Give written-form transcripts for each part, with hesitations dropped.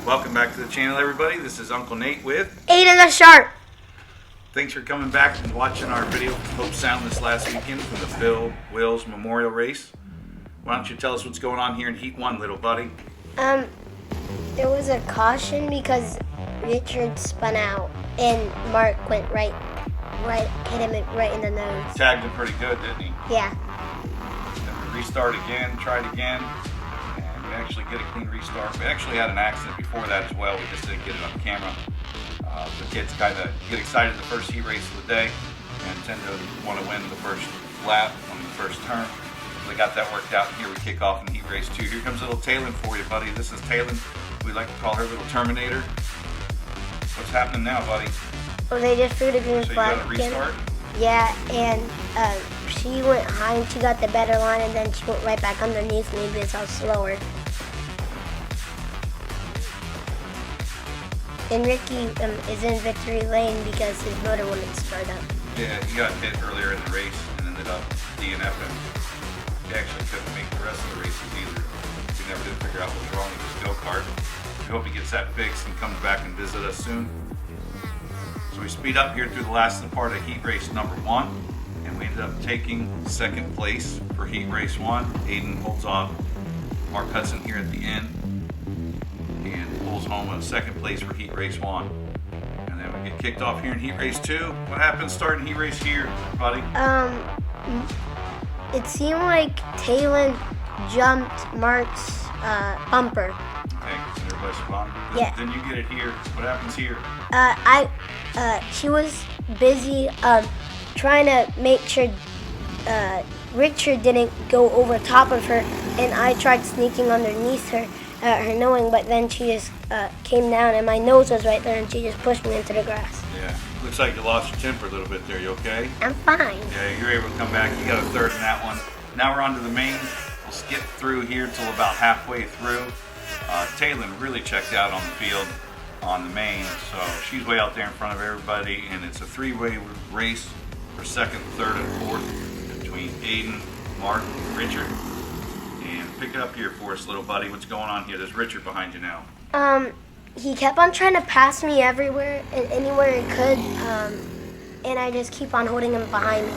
Welcome back to the channel, everybody. This is Uncle Nate with Ayden the Shark. Thanks for coming back and watching our video from Hobe Sound this last weekend from the Phil Wills Memorial Race. Why don't you tell us what's going on here in Heat 1, little buddy? There was a caution because Richard spun out and Marc went right, hit him right in the nose. Tagged him pretty good, didn't he? Yeah. Then we restart again, tried again, and we actually get a clean restart. We actually had an accident before that as well. We just didn't get it on camera. The kids kind of get excited the first heat race of the day and tend to want to win the first lap on the first turn. They got that worked out, and here we kick off in heat race 2. Here comes little Taylan for you, buddy. This is Taylan. We like to call her Lil Terminator. What's happening now, buddy? Well, they just threw the green So flag. You got a restart? Yeah, and she went high and she got the better line, and then she went right back underneath me because I was slower. And Ricky is in victory lane because his motor wouldn't start up. Yeah, he got hit earlier in the race and ended up DNFing. He actually couldn't make the rest of the races either. We never did figure out what was wrong with his go-kart. We hope he gets that fixed and comes back and visit us soon. So we speed up here through the last part of heat race number 1, and we ended up taking second place for heat race 1. Ayden holds off Marc Hudson here at the end and pulls home a second place for heat race 1. And then we get kicked off here in heat race 2. What happens starting heat race here, buddy? It seemed like Taylan jumped Marc's bumper. Okay, so everybody's fun. Yeah. Then you get it here. What happens here? She was busy trying to make sure Richard didn't go over top of her, and I tried sneaking underneath her, knowing, but then she just came down, and my nose was right there, and she just pushed me into the grass. Yeah. Looks like you lost your temper a little bit there. You okay? I'm fine. Yeah, you're able to come back. You got a third in that one. Now we're on to the main. We'll skip through here till about halfway through. Taylan really checked out on the field on the main, so she's way out there in front of everybody, and it's a three-way race for second, third, and fourth between Ayden, Marc, and Richard. And pick it up here for us, little buddy. What's going on here? There's Richard behind you now. He kept on trying to pass me everywhere and anywhere he could, and I just keep on holding him behind me.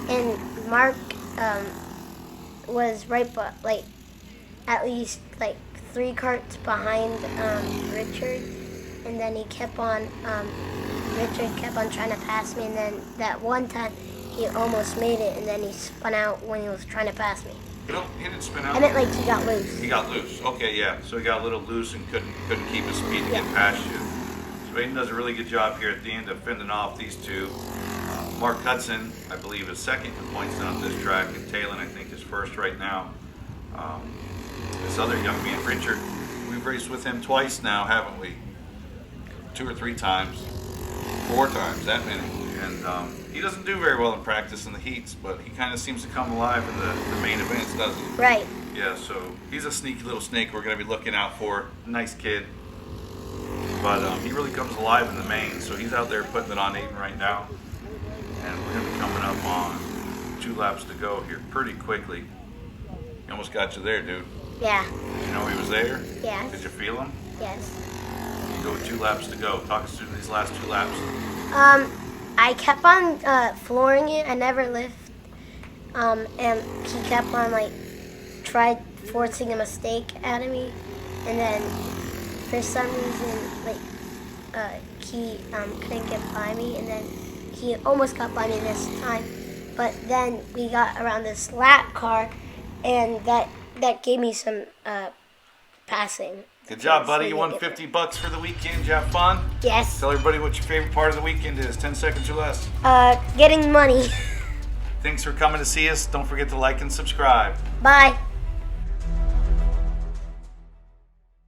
And Marc was right, but like at least like 3 carts behind Richard, and then he kept on. Richard kept on trying to pass me, and then that one time he almost made it, and then he spun out when he was trying to pass me. No, he didn't spin out. I meant like he got loose. He got loose. Okay, yeah. So he got a little loose and couldn't keep his speed to get past you. So Ayden does a really good job here at the end of fending off these two. Marc Hudson, I believe, is second in points down this track, and Taylan, I think, is first right now. This other young man, Richard, we've raced with him twice now, haven't we? 2 or 3 times, 4 times, that many. And he doesn't do very well in practice in the heats, but he kind of seems to come alive in the main events, doesn't he? Right. Yeah, so he's a sneaky little snake we're going to be looking out for. Nice kid. But he really comes alive in the main, so he's out there putting it on Ayden right now. And we're going to be coming up on 2 laps to go here pretty quickly. He almost got you there, dude. Yeah. Did you know he was there? Yes. Did you feel him? Yes. You go with 2 laps to go. Talk us through these last 2 laps. I kept on flooring it. I never lift. And he kept on tried forcing a mistake out of me, and then for some reason he couldn't get by me, and then he almost got by me this time. But then we got around this lap car, and that gave me some passing. Good job, buddy. You won $50 for the weekend. Did you have fun? Yes. Tell everybody what your favorite part of the weekend is. 10 seconds or less. Getting money. Thanks for coming to see us. Don't forget to like and subscribe. Bye.